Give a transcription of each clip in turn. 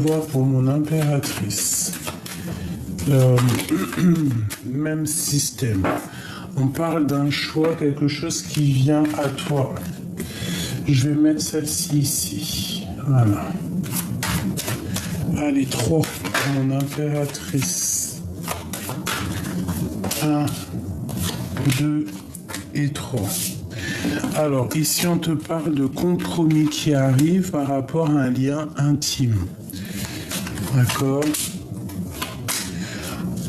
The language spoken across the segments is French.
vois pour mon impératrice. Même système. On parle d'un choix, quelque chose qui vient à toi. Je vais mettre celle-ci ici. Voilà. Allez, 3 pour mon impératrice. 1, 2 et 3. Alors, ici, on te parle de compromis qui arrive par rapport à un lien intime. D'accord ?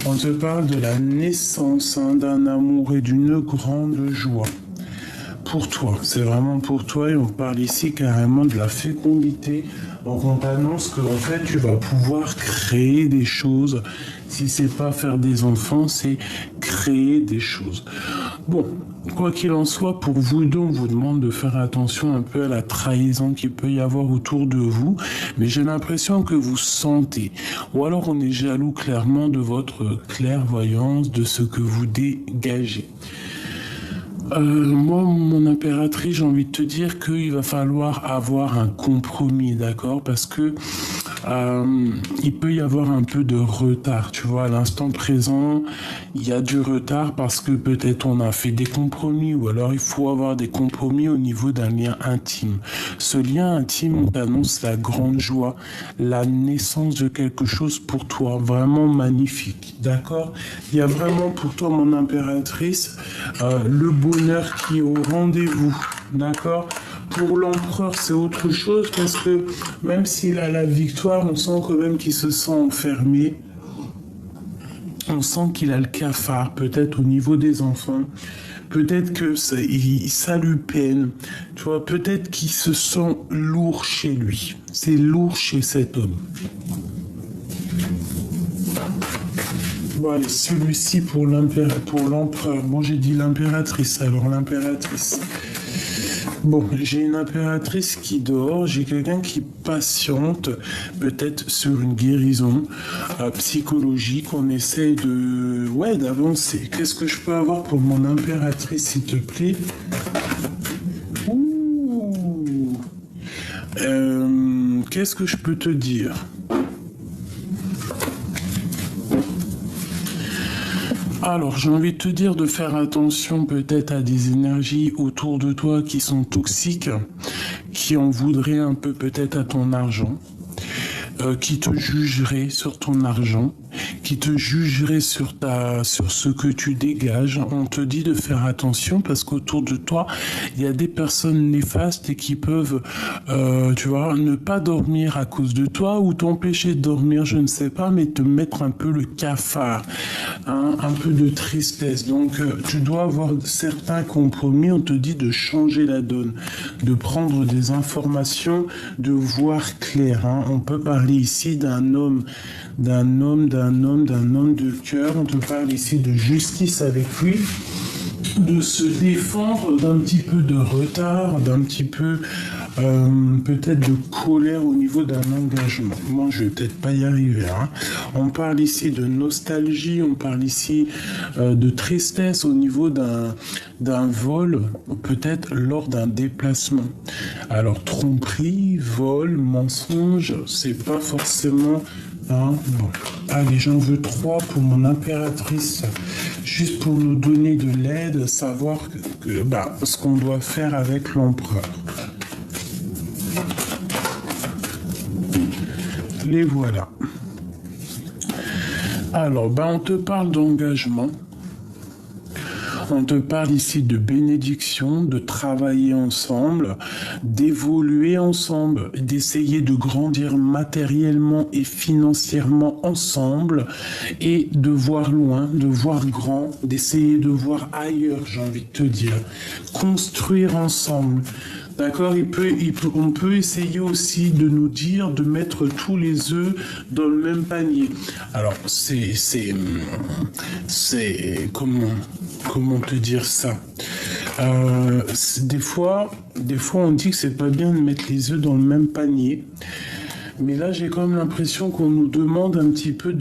On te parle de la naissance d'un amour et d'une grande joie. Pour toi, c'est vraiment pour toi et on parle ici carrément de la fécondité. Donc on t'annonce que en fait tu vas pouvoir créer des choses. Si c'est pas faire des enfants, c'est créer des choses. Bon, quoi qu'il en soit, pour vous deux, on vous demande de faire attention un peu à la trahison qu'il peut y avoir autour de vous. Mais j'ai l'impression que vous sentez. Ou alors on est jaloux clairement de votre clairvoyance, de ce que vous dégagez. Moi, mon impératrice, j'ai envie de te dire qu'il va falloir avoir un compromis, d'accord? Parce que il peut y avoir un peu de retard, tu vois, à l'instant présent, il y a du retard parce que peut-être on a fait des compromis ou alors il faut avoir des compromis au niveau d'un lien intime. Ce lien intime, on t'annonce la grande joie, la naissance de quelque chose pour toi, vraiment magnifique, d'accord? Il y a vraiment pour toi, mon impératrice, le bonheur qui est au rendez-vous, d'accord? Pour l'empereur, c'est autre chose parce que même s'il a la victoire, on sent quand même qu'il se sent enfermé. On sent qu'il a le cafard, peut-être au niveau des enfants. Peut-être que ça lui peine. Tu vois, peut-être qu'il se sent lourd chez lui. C'est lourd chez cet homme. Bon, allez, celui-ci pour l'empereur. Bon, j'ai dit l'impératrice, alors l'impératrice. Bon, j'ai une impératrice qui dort, j'ai quelqu'un qui patiente, peut-être sur une guérison psychologique, on essaye d'avancer. Qu'est-ce que je peux avoir pour mon impératrice, s'il te plaît? Ouh. Qu'est-ce que je peux te dire? Alors, j'ai envie de te dire de faire attention peut-être à des énergies autour de toi qui sont toxiques, qui en voudraient un peu peut-être à ton argent, qui te jugeraient sur ton argent, qui te jugeraient sur ce que tu dégages. On te dit de faire attention parce qu'autour de toi, il y a des personnes néfastes et qui peuvent, tu vois, ne pas dormir à cause de toi ou t'empêcher de dormir, je ne sais pas, mais te mettre un peu le cafard, hein, un peu de tristesse. Donc, tu dois avoir certains compromis. On te dit de changer la donne, de prendre des informations, de voir clair. Hein. On peut parler ici d'un homme de cœur. On te parle ici de justice avec lui, de se défendre d'un petit peu de retard, d'un petit peu peut-être de colère au niveau d'un engagement. Moi, je vais peut-être pas y arriver. Hein. On parle ici de nostalgie, on parle ici de tristesse au niveau d'un vol, peut-être lors d'un déplacement. Alors, tromperie, vol, mensonge, c'est pas forcément... Hein, bon. Allez, j'en veux 3 pour mon impératrice, juste pour nous donner de l'aide, savoir ce qu'on doit faire avec l'empereur. Les voilà. Alors, on te parle d'engagement. On te parle ici de bénédiction, de travailler ensemble, d'évoluer ensemble, d'essayer de grandir matériellement et financièrement ensemble et de voir loin, de voir grand, d'essayer de voir ailleurs, j'ai envie de te dire. Construire ensemble. D'accord, on peut essayer aussi de nous dire de mettre tous les œufs dans le même panier. Alors, c'est comment te dire ça? Des fois, on dit que c'est pas bien de mettre les œufs dans le même panier. Mais là, j'ai quand même l'impression qu'on nous demande un petit peu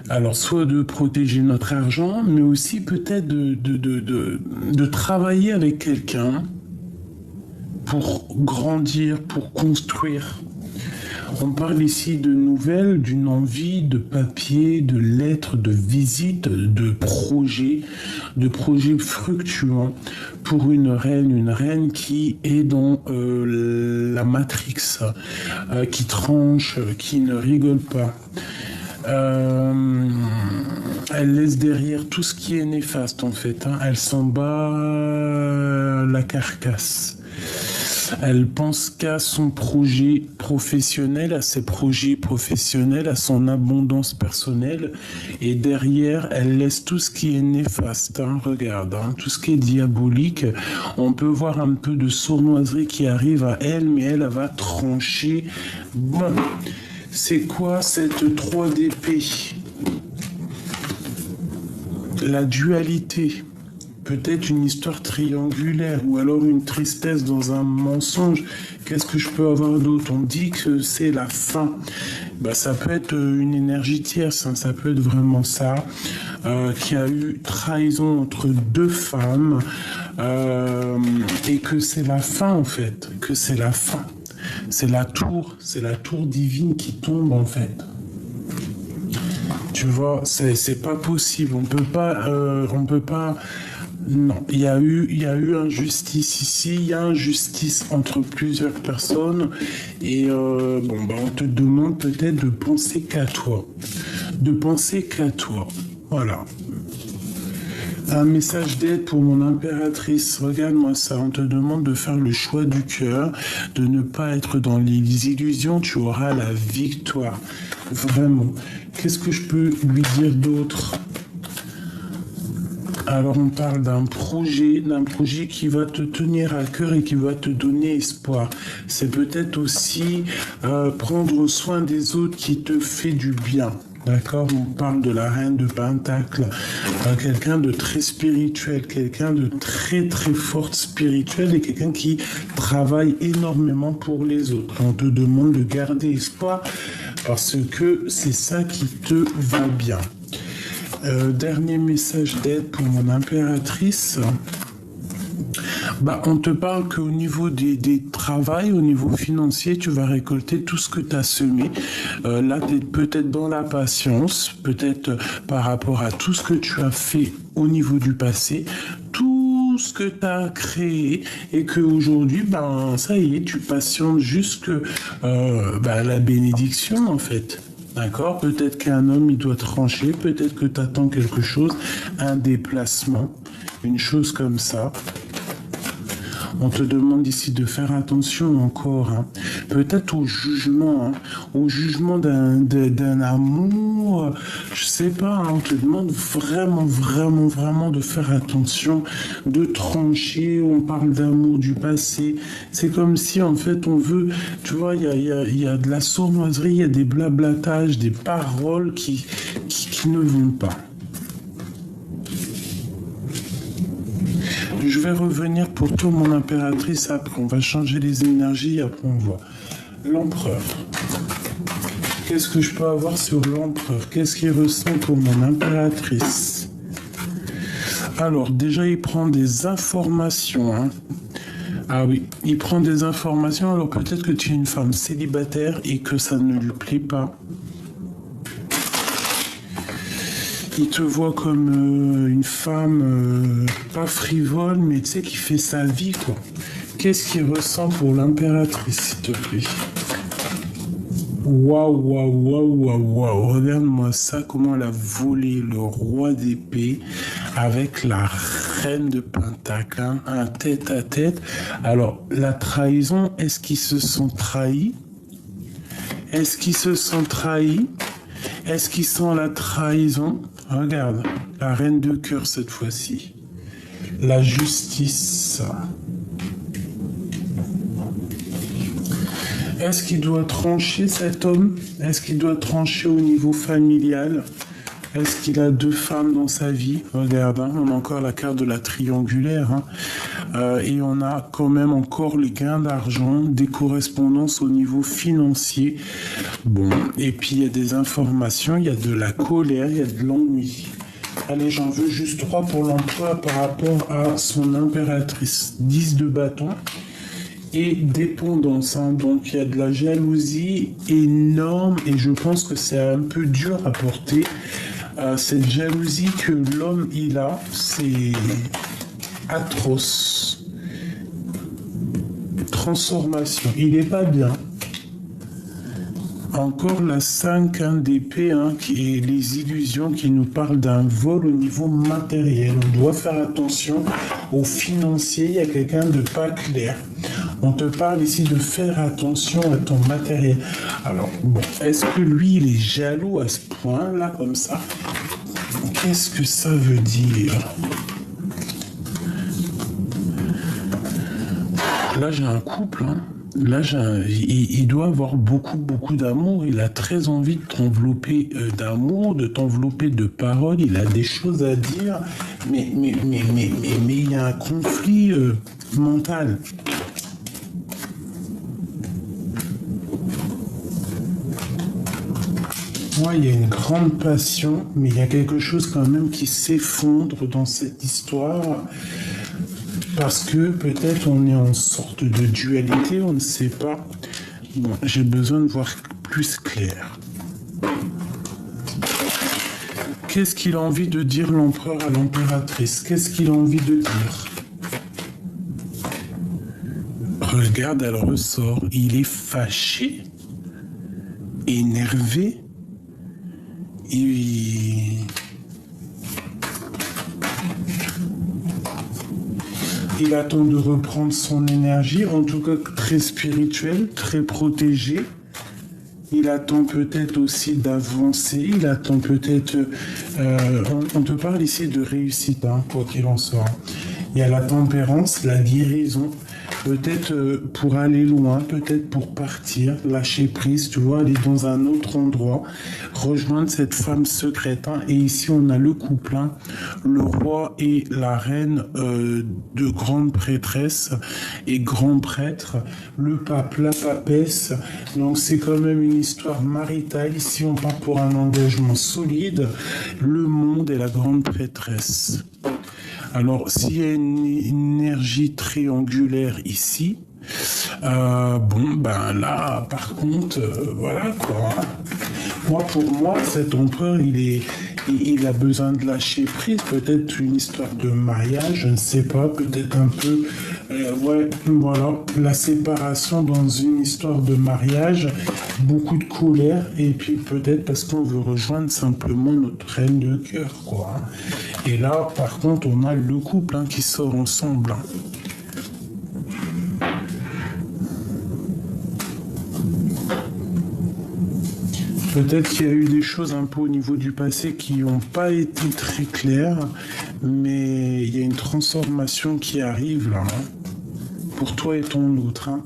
alors, soit de protéger notre argent, mais aussi peut-être de travailler avec quelqu'un pour grandir, pour construire. On parle ici de nouvelles, d'une envie, de papier, de lettres, de visites, de projets fructueux pour une reine qui est dans la Matrix, qui tranche, qui ne rigole pas. Elle laisse derrière tout ce qui est néfaste en fait, hein. Elle s'en bat la carcasse. Elle pense qu'à son projet professionnel, à ses projets professionnels, à son abondance personnelle. Et derrière, elle laisse tout ce qui est néfaste. Hein. Regarde, hein, tout ce qui est diabolique. On peut voir un peu de sournoiserie qui arrive à elle, mais elle va trancher. Bon, c'est quoi cette 3 d'épée? La dualité. Peut-être une histoire triangulaire ou alors une tristesse dans un mensonge. Qu'est-ce que je peux avoir d'autre? On dit que c'est la fin. Bah, ça peut être une énergie tierce, hein, ça peut être vraiment ça. Qu'il y a eu trahison entre deux femmes et que c'est la fin en fait. Que c'est la fin. C'est la tour divine qui tombe en fait. Tu vois, c'est pas possible. On peut pas. Non, il y a eu injustice ici, il y a injustice entre plusieurs personnes et on te demande peut-être de penser qu'à toi, voilà. Un message d'aide pour mon impératrice, regarde-moi ça, on te demande de faire le choix du cœur, de ne pas être dans les illusions, tu auras la victoire, vraiment. Qu'est-ce que je peux lui dire d'autre ? Alors on parle d'un projet qui va te tenir à cœur et qui va te donner espoir. C'est peut-être aussi prendre soin des autres qui te fait du bien. D'accord, on parle de la reine de Pentacle, quelqu'un de très spirituel, quelqu'un de très très forte spirituel et quelqu'un qui travaille énormément pour les autres. On te demande de garder espoir parce que c'est ça qui te va bien. Dernier message d'aide pour mon impératrice. On te parle qu'au niveau des travails, au niveau financier, tu vas récolter tout ce que tu as semé. Là, tu es peut-être dans la patience, peut-être par rapport à tout ce que tu as fait au niveau du passé, tout ce que tu as créé et qu'aujourd'hui, ça y est, tu patientes jusque la bénédiction en fait. D'accord, peut-être qu'un homme, il doit trancher, peut-être que tu attends quelque chose, un déplacement, une chose comme ça. On te demande ici de faire attention encore, hein. Peut-être au jugement d'un amour, je sais pas, hein. On te demande vraiment de faire attention, de trancher. On parle d'amour du passé. C'est comme si en fait on veut, tu vois, il y a de la sournoiserie, il y a des blablatages, des paroles qui ne vont pas. Je vais revenir pour toi, mon impératrice, après. On va changer les énergies, après on voit. L'empereur. Qu'est-ce que je peux avoir sur l'empereur? Qu'est-ce qu'il ressent pour mon impératrice? Alors, déjà, il prend des informations. Hein. Ah oui, il prend des informations. Alors, peut-être que tu es une femme célibataire et que ça ne lui plaît pas. Il te voit comme une femme pas frivole, mais tu sais, qui fait sa vie, quoi. Qu'est-ce qu'il ressent pour l'impératrice, s'il te plaît? Waouh. Regarde-moi ça, comment elle a volé le roi d'épée avec la reine de Pentacle, hein, un tête-à-tête. Alors, la trahison, est-ce qu'ils se sont trahis? Est-ce qu'ils sentent la trahison? Regarde, la reine de cœur cette fois-ci. La justice. Est-ce qu'il doit trancher cet homme? Est-ce qu'il doit trancher au niveau familial? Est-ce qu'il a 2 femmes dans sa vie? Regarde, hein, on a encore la carte de la triangulaire. Hein, et on a quand même encore les gains d'argent, des correspondances au niveau financier. Bon, et puis il y a des informations, il y a de la colère, il y a de l'ennui. Allez, j'en veux juste 3 pour l'emploi par rapport à son impératrice. 10 de bâton et dépendance, hein. Donc il y a de la jalousie énorme et je pense que c'est un peu dur à porter. Cette jalousie que l'homme il a, c'est atroce. Transformation, il est pas bien. Encore la 5 hein, d'épée, hein, qui est les illusions qui nous parlent d'un vol au niveau matériel. On doit faire attention aux financiers, il y a quelqu'un de pas clair. On te parle ici de faire attention à ton matériel. Alors, bon, est-ce que lui, il est jaloux à ce point-là, comme ça? Qu'est-ce que ça veut dire? Là, j'ai un couple, hein. Là, il doit avoir beaucoup d'amour. Il a très envie de t'envelopper d'amour, de t'envelopper de paroles. Il a des choses à dire, mais il y a un conflit mental. Moi, il y a une grande passion, mais il y a quelque chose quand même qui s'effondre dans cette histoire. Parce que peut-être on est en sorte de dualité, on ne sait pas. Bon, j'ai besoin de voir plus clair. Qu'est-ce qu'il a envie de dire l'empereur à l'impératrice? Qu'est-ce qu'il a envie de dire? Regarde, elle ressort. Il est fâché, énervé. Il attend de reprendre son énergie, en tout cas très spirituelle, très protégée. Il attend peut-être aussi d'avancer, il attend peut-être... on te parle ici de réussite, hein, quoi qu'il en soit. Il y a la tempérance, la guérison, peut-être pour aller loin, peut-être pour partir, lâcher prise, tu vois, aller dans un autre endroit, rejoindre cette femme secrète. Hein. Et ici, on a le couple, hein, le roi et la reine de grande prêtresse et grand prêtre, le pape, la papesse. Donc, c'est quand même une histoire maritale. Ici, on part pour un engagement solide, le monde et la grande prêtresse. Alors, s'il y a une énergie triangulaire ici, bon, ben là, par contre, voilà quoi. Pour moi, cet empereur, il a besoin de lâcher prise. Peut-être une histoire de mariage, je ne sais pas. Peut-être un peu, ouais, voilà, la séparation dans une histoire de mariage, beaucoup de colère, et puis peut-être parce qu'on veut rejoindre simplement notre reine de cœur, quoi. Et là, par contre, on a le couple hein, qui sort ensemble. Hein. Peut-être qu'il y a eu des choses un peu au niveau du passé qui n'ont pas été très claires, mais il y a une transformation qui arrive là, hein, pour toi et ton autre. Hein.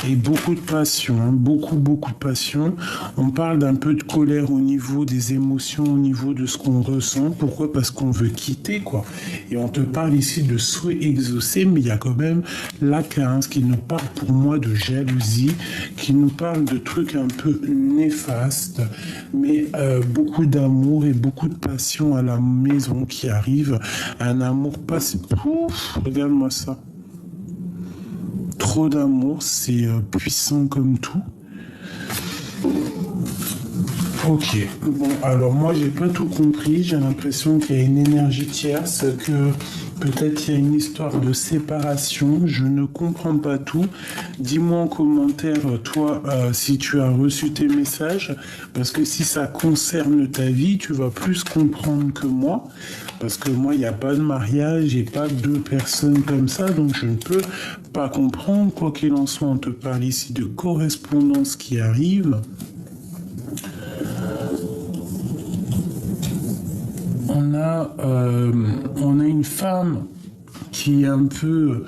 Et beaucoup de passion, hein, beaucoup de passion. On parle d'un peu de colère au niveau des émotions, au niveau de ce qu'on ressent. Pourquoi? Parce qu'on veut quitter, quoi. Et on te parle ici de souhait exaucé, mais il y a quand même la 15 qui nous parle pour moi de jalousie, qui nous parle de trucs un peu néfastes, mais beaucoup d'amour et beaucoup de passion à la maison qui arrive. Un amour passé. Ouf, regarde-moi ça. Trop d'amour, c'est puissant comme tout. Ok, bon, alors moi j'ai pas tout compris, j'ai l'impression qu'il y a une énergie tierce, que peut-être il y a une histoire de séparation, je ne comprends pas tout. Dis-moi en commentaire, toi, si tu as reçu tes messages, parce que si ça concerne ta vie, tu vas plus comprendre que moi, parce que moi il n'y a pas de mariage, j'ai pas deux personnes comme ça, donc je ne peux pas comprendre. Quoi qu'il en soit, on te parle ici de correspondance qui arrive. On a une femme qui est un peu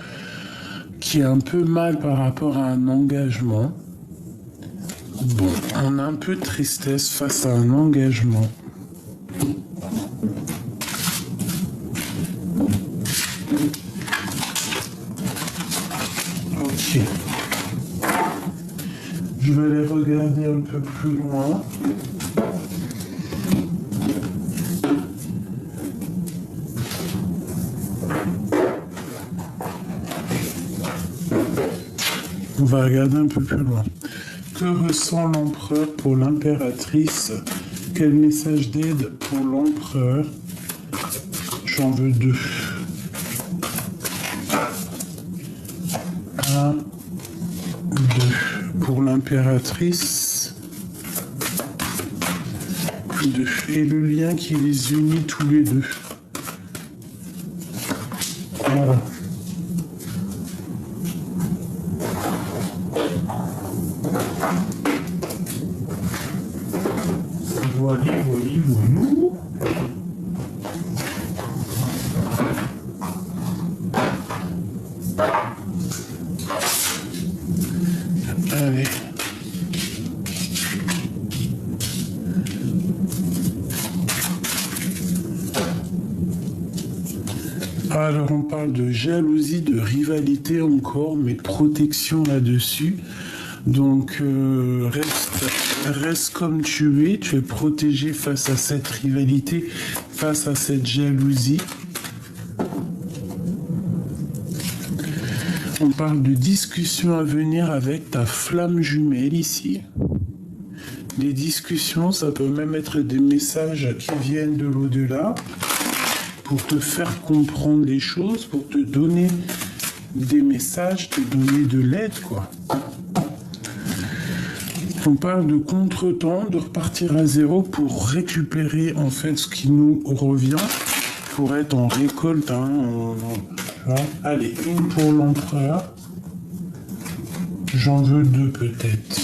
mal par rapport à un engagement. Bon, on a un peu de tristesse face à un engagement. Ok. Je vais aller regarder un peu plus loin. On va regarder un peu plus loin. Que ressent l'empereur pour l'impératrice? Quel message d'aide pour l'empereur? J'en veux 2. 1, 2. Pour l'impératrice. 2. Et le lien qui les unit tous les deux. Voilà. Voilà. Allez. Alors on parle de jalousie, de rivalité encore, mais de protection là-dessus. Donc reste comme tu es protégé face à cette rivalité, face à cette jalousie. On parle de discussions à venir avec ta flamme jumelle ici. Des discussions, ça peut même être des messages qui viennent de l'au-delà pour te faire comprendre les choses, pour te donner des messages, te donner de l'aide, quoi. On parle de contretemps, de repartir à zéro pour récupérer en fait ce qui nous revient, pour être en récolte. Allez, une pour l'empereur. J'en veux 2 peut-être.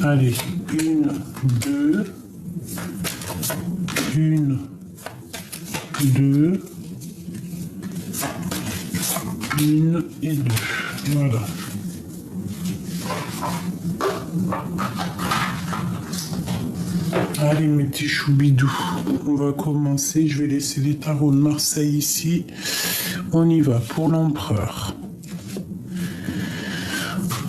Allez, 1, 2. 1, 2. 1 et 2. Voilà. Allez mes petits choubidous, on va commencer, je vais laisser les tarots de Marseille ici. On y va pour l'empereur.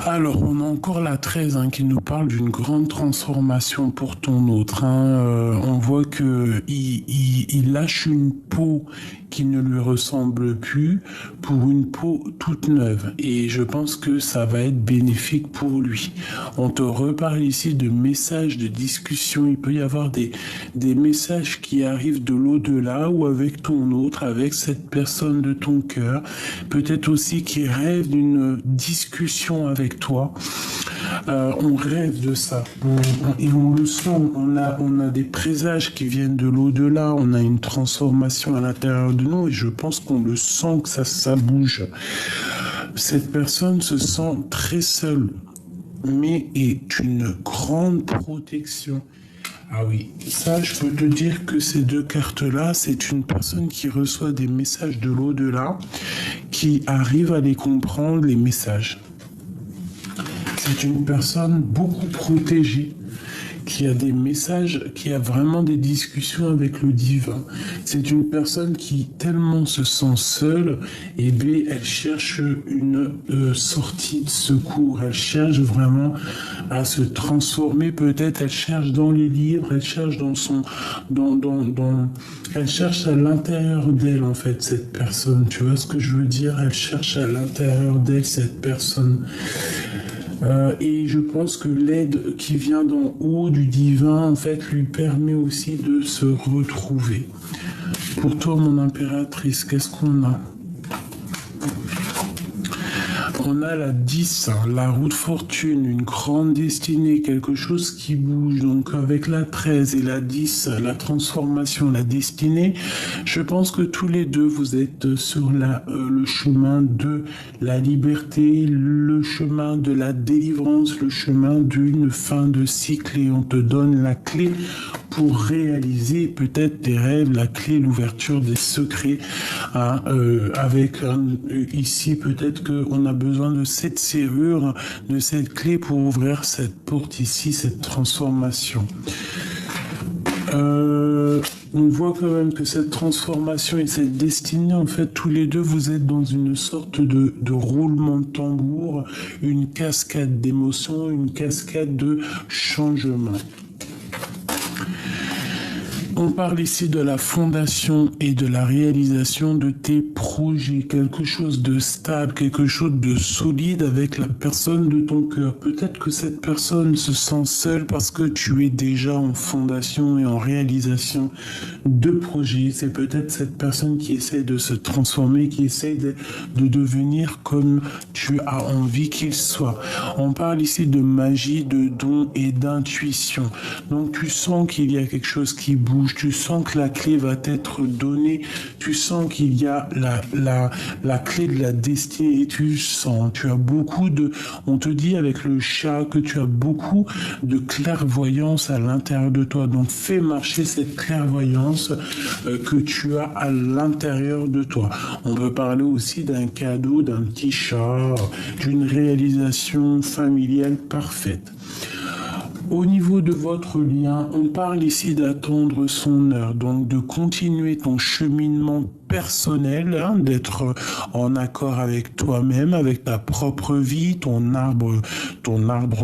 Alors, on a encore la 13 qui nous parle d'une grande transformation pour ton autre. On voit que il lâche une peau qui ne lui ressemble plus pour une peau toute neuve. Et je pense que ça va être bénéfique pour lui. On te reparle ici de messages, de discussions. Il peut y avoir des messages qui arrivent de l'au-delà ou avec ton autre, avec cette personne de ton cœur. Peut-être aussi qui rêve d'une discussion avec toi. On rêve de ça. Et on le sent. On a des présages qui viennent de l'au-delà. On a une transformation à l'intérieur de nous et je pense qu'on le sent que ça bouge. Cette personne se sent très seule, mais est une grande protection. Ah oui, ça je peux te dire que ces 2 cartes-là, c'est une personne qui reçoit des messages de l'au-delà, qui arrive à les comprendre, les messages. C'est une personne beaucoup protégée, qui a des messages, qui a vraiment des discussions avec le divin. C'est une personne qui tellement se sent seule, et bien elle cherche une sortie de secours. Elle cherche vraiment à se transformer. Peut-être elle cherche dans les livres, elle cherche elle cherche à l'intérieur d'elle en fait cette personne. Tu vois ce que je veux dire? Elle cherche à l'intérieur d'elle cette personne. Et je pense que l'aide qui vient d'en haut du divin, en fait, lui permet aussi de se retrouver. Pour toi, mon impératrice, qu'est-ce qu'on a? On a la 10, la roue de fortune, une grande destinée, quelque chose qui bouge. Donc avec la 13 et la 10, la transformation, la destinée, je pense que tous les deux, vous êtes sur le chemin de la liberté, le chemin de la délivrance, le chemin d'une fin de cycle. Et on te donne la clé pour réaliser peut-être tes rêves, la clé, l'ouverture des secrets. Avec ici, peut-être qu'on a besoin de cette serrure, de cette clé pour ouvrir cette porte ici, cette transformation. On voit quand même que cette transformation et cette destinée, en fait, tous les deux, vous êtes dans une sorte de roulement de tambour, une cascade d'émotions, une cascade de changements. On parle ici de la fondation et de la réalisation de tes projets, quelque chose de stable, quelque chose de solide avec la personne de ton cœur. Peut-être que cette personne se sent seule parce que tu es déjà en fondation et en réalisation de projets. C'est peut-être cette personne qui essaie de se transformer, qui essaie de devenir comme tu as envie qu'il soit. On parle ici de magie, de don et d'intuition. Donc tu sens qu'il y a quelque chose qui bouge, tu sens que la clé va t'être donnée, tu sens qu'il y a la clé de la destinée et tu as beaucoup de, on te dit avec le chat que tu as beaucoup de clairvoyance à l'intérieur de toi. Donc fais marcher cette clairvoyance que tu as à l'intérieur de toi. On peut parler aussi d'un cadeau, d'un petit chat, d'une réalisation familiale parfaite. Au niveau de votre lien, on parle ici d'attendre son heure, donc de continuer ton cheminement personnel, hein, d'être en accord avec toi-même, avec ta propre vie, ton arbre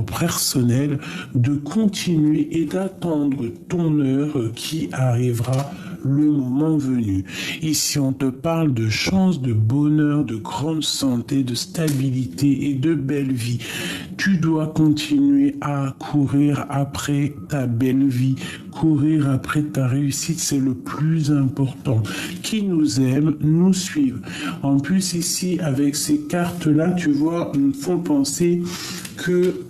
personnel, de continuer et d'attendre ton heure qui arrivera le moment venu. Ici, on te parle de chance, de bonheur, de grande santé, de stabilité et de belle vie. Tu dois continuer à courir après ta belle vie, courir après ta réussite, c'est le plus important. Qui nous aime, nous suivent. En plus, ici, avec ces cartes-là, tu vois, me font penser que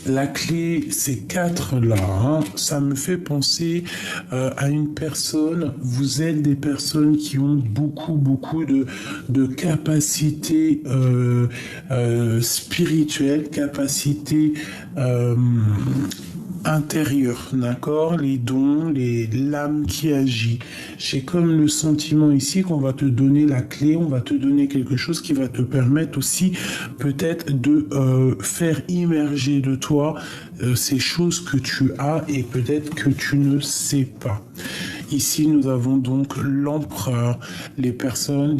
la clé, ces quatre-là, hein, ça me fait penser à une personne. Vous êtes des personnes qui ont beaucoup de capacités spirituelles, capacités intérieur, d'accord, les dons, l'âme qui agit. J'ai comme le sentiment ici qu'on va te donner la clé, on va te donner quelque chose qui va te permettre aussi peut-être de faire immerger de toi ces choses que tu as et peut-être que tu ne sais pas. Ici, nous avons donc l'empereur, des personnes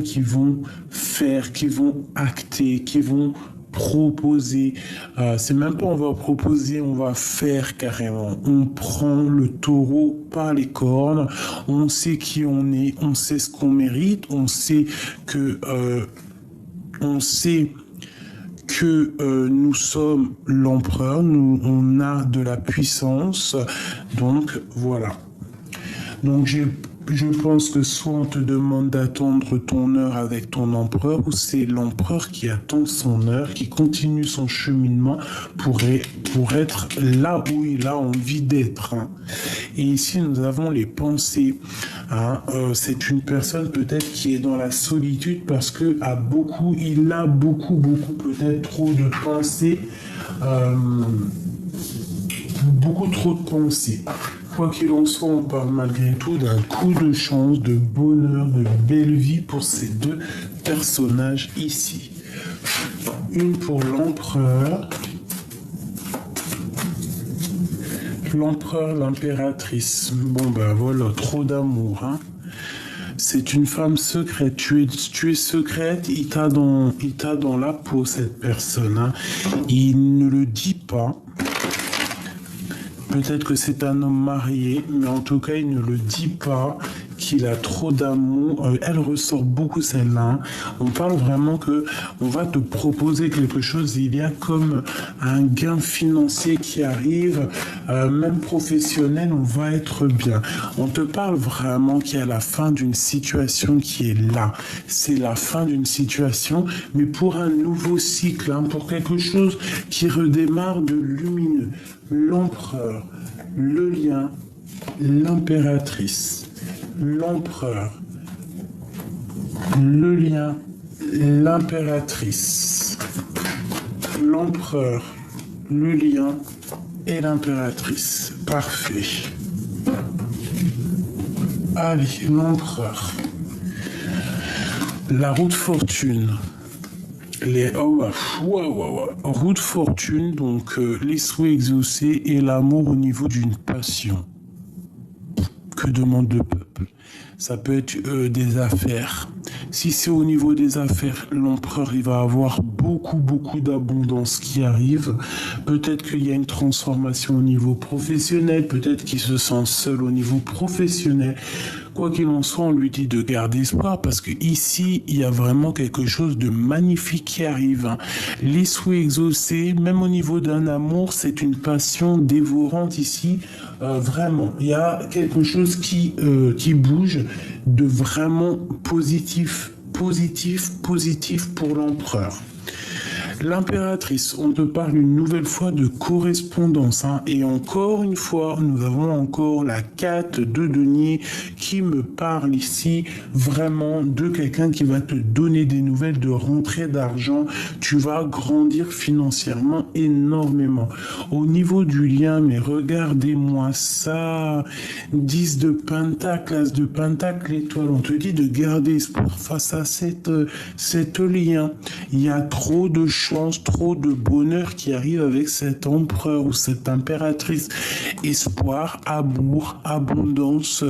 qui vont faire, qui vont acter, qui vont proposer, c'est même pas on va proposer, on va faire carrément. On prend le taureau par les cornes, on sait qui on est, on sait ce qu'on mérite, on sait que nous sommes l'empereur, on a de la puissance, donc voilà. Donc je pense que soit on te demande d'attendre ton heure avec ton empereur, ou c'est l'empereur qui attend son heure, qui continue son cheminement pour être là où il a envie d'être. Hein. Et ici, nous avons les pensées. Hein. C'est une personne peut-être qui est dans la solitude parce que il a beaucoup peut-être trop de pensées, beaucoup trop de pensées. Quoi qu'il en soit, on parle malgré tout d'un coup de chance, de bonheur, de belle vie pour ces deux personnages ici. Une pour l'empereur, l'impératrice. Bon ben voilà, trop d'amour. Hein. C'est une femme secrète. Tu es secrète, il t'a dans la peau cette personne. Hein. Il ne le dit pas. Peut-être que c'est un homme marié, mais en tout cas, il ne le dit pas qu'il a trop d'amour. Elle ressort beaucoup celle-là. Hein. On parle vraiment que on va te proposer quelque chose. Il y a comme un gain financier qui arrive, même professionnel, on va être bien. On te parle vraiment qu'il y a la fin d'une situation qui est là. C'est la fin d'une situation, mais pour un nouveau cycle, hein, pour quelque chose qui redémarre de lumineux. L'empereur, le lien, l'impératrice, l'empereur, le lien, l'impératrice, l'empereur, le lien et l'impératrice. Parfait. Allez, l'empereur. La route fortune. Route fortune, donc les souhaits exaucés et l'amour au niveau d'une passion. que demande le peuple. Ça peut être des affaires. Si c'est au niveau des affaires, l'empereur, il va avoir beaucoup d'abondance qui arrive. Peut-être qu'il y a une transformation au niveau professionnel, peut-être qu'il se sent seul au niveau professionnel. Quoi qu'il en soit, on lui dit de garder espoir parce que ici, il y a vraiment quelque chose de magnifique qui arrive. Hein. Les souhaits exaucés, même au niveau d'un amour, c'est une passion dévorante ici. Vraiment, il y a quelque chose qui bouge de vraiment positif pour l'empereur. L'impératrice, on te parle une nouvelle fois de correspondance. Hein, et encore une fois, nous avons encore la 4 de denier qui me parle ici vraiment de quelqu'un qui va te donner des nouvelles de rentrée d'argent. Tu vas grandir financièrement énormément. Au niveau du lien, mais regardez-moi ça. 10 de pentacle, as de pentacle, étoile. On te dit de garder espoir face à cette lien. Il y a trop de chance, trop de bonheur qui arrive avec cet empereur ou cette impératrice. Espoir, amour, abondance,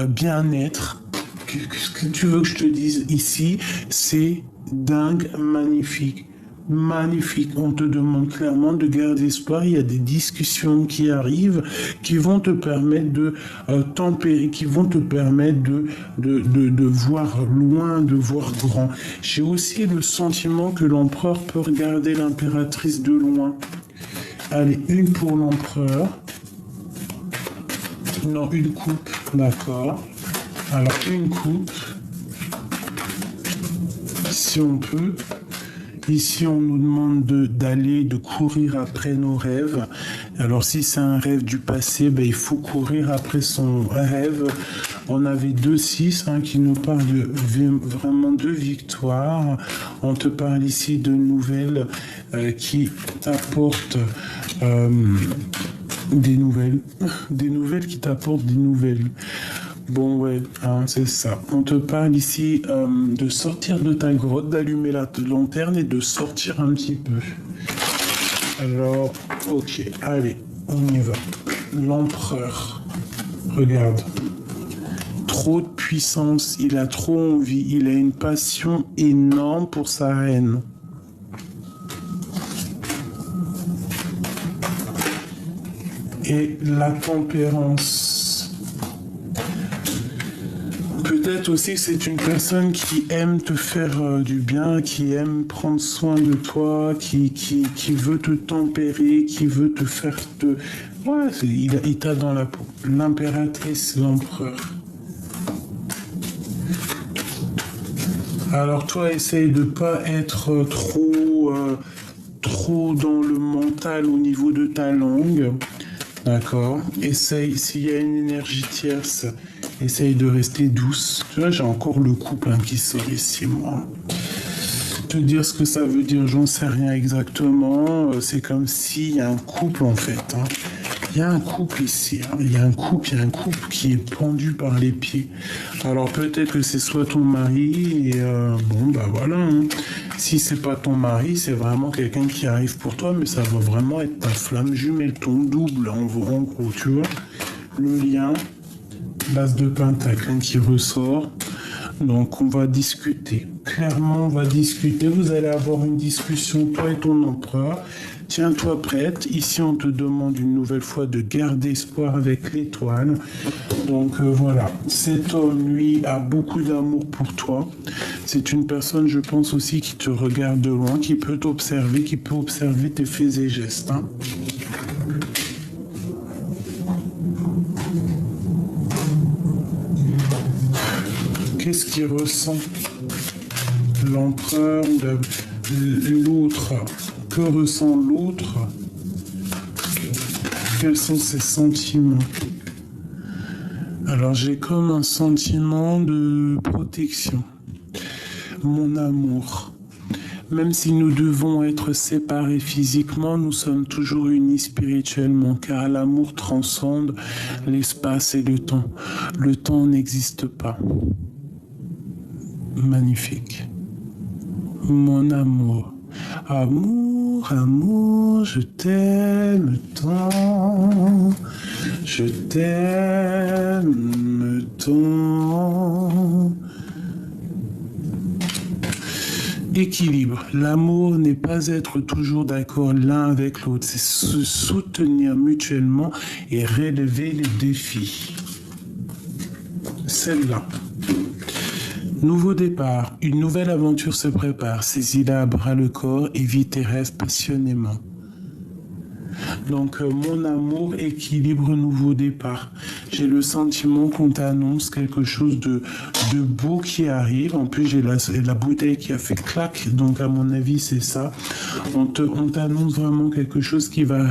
bien-être. Qu'est-ce que tu veux que je te dise ici? C'est dingue, magnifique. Magnifique, on te demande clairement de garder espoir, il y a des discussions qui arrivent qui vont te permettre de tempérer, qui vont te permettre de voir loin, de voir grand. J'ai aussi le sentiment que l'empereur peut regarder l'impératrice de loin. Allez, une pour l'empereur. Non, une coupe, d'accord. Alors, une coupe, si on peut. Ici, on nous demande de courir après nos rêves. Alors, si c'est un rêve du passé, il faut courir après son rêve. On avait 2-6 qui nous parlent vraiment de victoire. On te parle ici de nouvelles qui t'apportent des nouvelles. Des nouvelles qui t'apportent des nouvelles. Bon, ouais, c'est ça. On te parle ici de sortir de ta grotte, d'allumer la lanterne et de sortir un petit peu. Alors, ok, allez, on y va. L'empereur, regarde. Trop de puissance, il a trop envie, il a une passion énorme pour sa reine. Et la tempérance. Peut-être aussi que c'est une personne qui aime te faire du bien, qui aime prendre soin de toi, qui veut te tempérer, qui veut te faire te... Ouais, il t'a dans la peau. L'impératrice, l'empereur. Alors toi, essaye de pas être trop dans le mental au niveau de ta langue. D'accord. Essaye, s'il y a une énergie tierce, essaye de rester douce. Tu vois, j'ai encore le couple qui sort ici, moi. Te dire ce que ça veut dire, j'en sais rien exactement. C'est comme s'il y a un couple, en fait. Il y a un couple ici. Il y a un couple qui est pendu par les pieds. Alors, peut-être que c'est soit ton mari, et voilà. Si c'est pas ton mari, c'est vraiment quelqu'un qui arrive pour toi, mais ça va vraiment être ta flamme jumelle, ton double, en gros, tu vois. Le lien, l'as de pentacle qui ressort. Donc, on va discuter. Clairement, on va discuter. Vous allez avoir une discussion, toi et ton empereur. Tiens-toi prête. Ici, on te demande une nouvelle fois de garder espoir avec l'étoile. Donc, voilà. Cet homme, lui, a beaucoup d'amour pour toi. C'est une personne, je pense aussi, qui te regarde de loin, qui peut t'observer, qui peut observer tes faits et gestes. Qu'est-ce qu'il ressent l'empereur, l'autre? Que ressent l'autre? Quels sont ses sentiments? Alors j'ai comme un sentiment de protection. Mon amour. Même si nous devons être séparés physiquement, nous sommes toujours unis spirituellement, car l'amour transcende l'espace et le temps. Le temps n'existe pas. Magnifique. Mon amour. Amour, amour, je t'aime tant. Je t'aime tant. Équilibre. L'amour n'est pas être toujours d'accord l'un avec l'autre, c'est se soutenir mutuellement et relever les défis. Celle-là. Nouveau départ. Une nouvelle aventure se prépare. Saisis-la à bras le corps et vis tes rêves passionnément. Donc, mon amour, équilibre, nouveau départ. J'ai le sentiment qu'on t'annonce quelque chose de beau qui arrive. En plus, j'ai la bouteille qui a fait clac. Donc, à mon avis, c'est ça. On t'annonce vraiment quelque chose qui va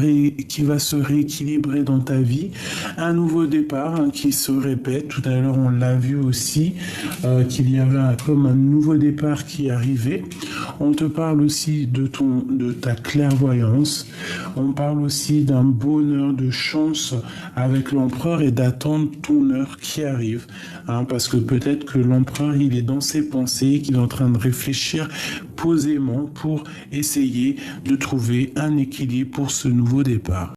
se rééquilibrer dans ta vie. Un nouveau départ qui se répète. Tout à l'heure, on l'a vu aussi, qu'il y avait comme un nouveau départ qui arrivait. On te parle aussi de ta clairvoyance. On parle aussi d'un bonheur, de chance avec l'empereur et d'attendre ton heure qui arrive. Parce que peut-être que l'empereur, il est dans ses pensées, qu'il est en train de réfléchir posément pour essayer de trouver un équilibre pour ce nouveau départ.